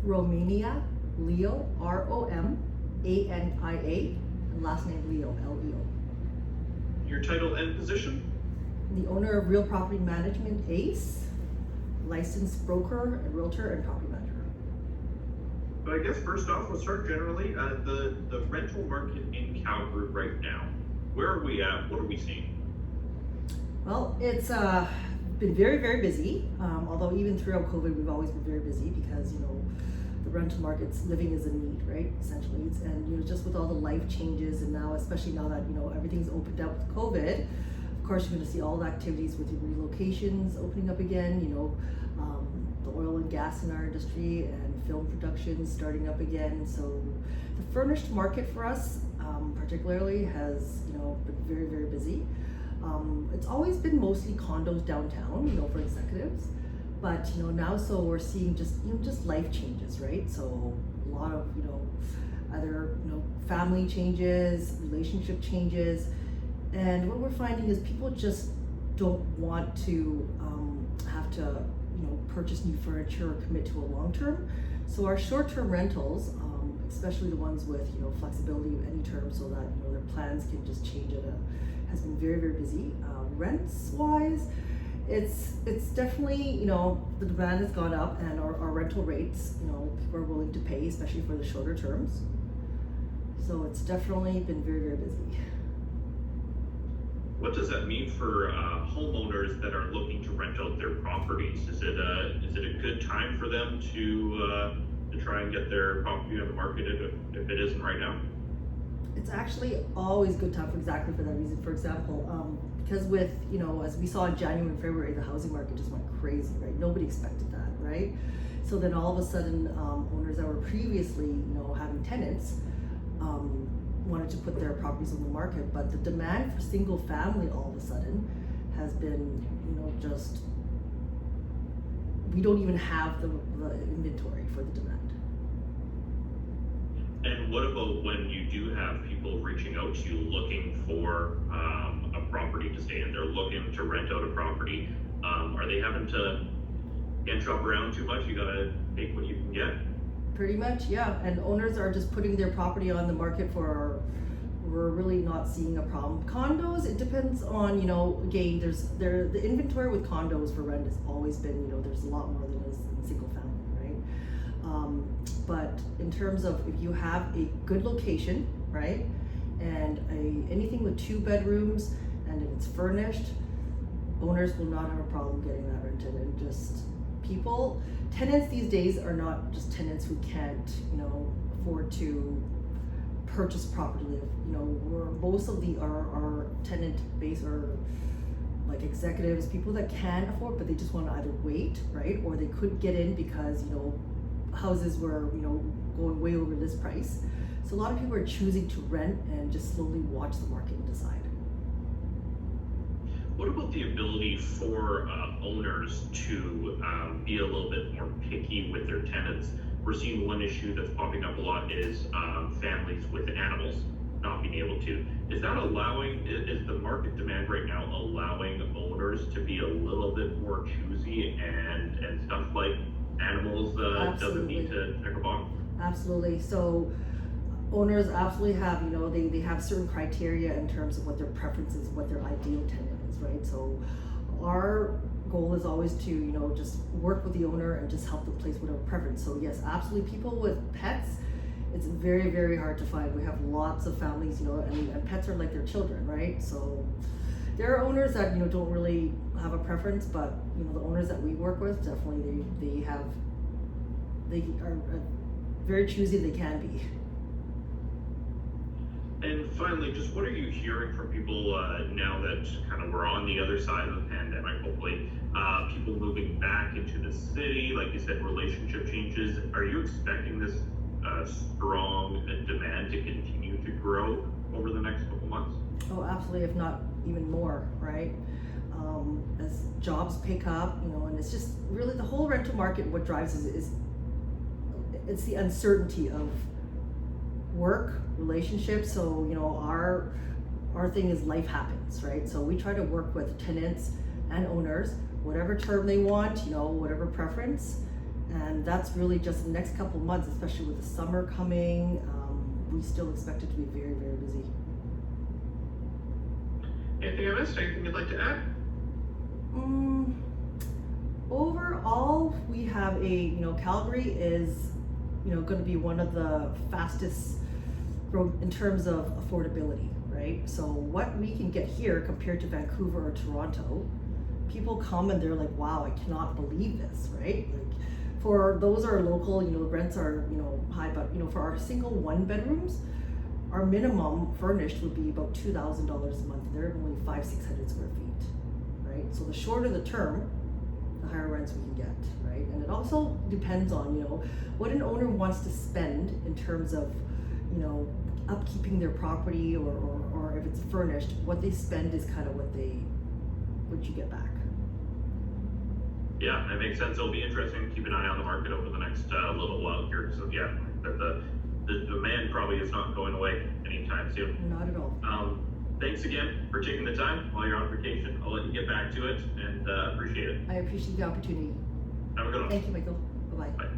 Romania, Leo, Romania, and last name Leo, Leo. Your title and position? The owner of Real Property Management, ACE, licensed broker and realtor and property manager. But I guess first off, we'll start generally. The rental market in Calgary right now. Where are we at? What are we seeing? Well, it's been very, very busy. Although even throughout COVID, we've always been very busy because, the rental market's living is a need, right? Essentially, and just with all the life changes, and now, especially now that everything's opened up with COVID, of course you're going to see all the activities with your relocations opening up again. The oil and gas in our industry and film production starting up again. So the furnished market for us, particularly, has been very, very busy. It's always been mostly condos downtown, for executives. But now, so we're seeing just life changes, right? So a lot of either family changes, relationship changes, and what we're finding is people just don't want to have to purchase new furniture or commit to a long term. So our short term rentals, especially the ones with flexibility of any term, so that their plans can just change has been very, very busy. Rents wise, it's definitely, the demand has gone up, and our rental rates, people are willing to pay, especially for the shorter terms. So it's definitely been very, very busy. What does that mean for homeowners that are looking to rent out their properties? Is it a good time for them to try and get their property on the market if it isn't right now? It's actually always a good time for exactly for that reason. For example, because with, as we saw in January and February, the housing market just went crazy, right? Nobody expected that, right? So then all of a sudden, owners that were previously, having tenants, wanted to put their properties on the market, but the demand for single family all of a sudden has been, just, we don't even have the inventory for the demand. And what about when you do have people reaching out to you looking for a property to stay in? They're looking to rent out a property. Are they having to shop around too much? You gotta take what you can get? Pretty much, yeah. And owners are just putting their property on the market we're really not seeing a problem. Condos, it depends on, again, the inventory with condos for rent has always been, there's a lot more than is in single family, right? But in terms of if you have a good location, right, and anything with 2 bedrooms, and if it's furnished, owners will not have a problem getting that rented. And just tenants these days are not just tenants who can't, afford to purchase property. Most of our tenant base are like executives, people that can afford, but they just want to either wait, right, or they couldn't get in because houses were going way over this price. So a lot of people are choosing to rent and just slowly watch the market and decide. What about the ability for owners to be a little bit more picky with their tenants? We're seeing one issue that's popping up a lot is families with animals not being able to. Is the market demand right now allowing owners to be a little bit more choosy and stuff like animals doesn't need to check a box? Absolutely. So owners absolutely have, they have certain criteria in terms of what their preferences, what their ideal tenant is, right? So our goal is always to, just work with the owner and just help them place whatever preference. So yes, absolutely. People with pets, it's very, very hard to find. We have lots of families, and pets are like their children, right? So there are owners that, don't really have a preference, but, the owners that we work with, definitely they are very choosy. They can be. And finally, just what are you hearing from people now that kind of we're on the other side of the pandemic, hopefully, people moving back into the city, like you said, relationship changes. Are you expecting this strong demand to continue to grow over the next couple months? Oh, absolutely, if not even more, right? As jobs pick up, and it's just really the whole rental market, what drives is it's the uncertainty of work, relationships. So, our thing is life happens, right? So we try to work with tenants and owners, whatever term they want, whatever preference, And that's really just the next couple months, especially with the summer coming. We still expect it to be very, very busy. Anything I missed? Anything you'd like to add? Overall, we have Calgary is, going to be one of the fastest in terms of affordability, right? So what we can get here compared to Vancouver or Toronto, people come and they're like, wow, I cannot believe this, right? Like, for those are local, rents are, high, but for our single 1-bedrooms, our minimum furnished would be about $2,000 a month. They're only 500-600 square feet, right? So the shorter the term, the higher rents we can get, right? And it also depends on, what an owner wants to spend in terms of, upkeeping their property or if it's furnished, what they spend is kind of what you get back. Yeah, that makes sense. It'll be interesting. Keep an eye on the market over the next little while here. So yeah, the demand probably is not going away anytime soon. Not at all. Thanks again for taking the time while you're on vacation. I'll let you get back to it and appreciate it. I appreciate the opportunity. Have a good one. Thank you, Michael. Bye-bye. Bye.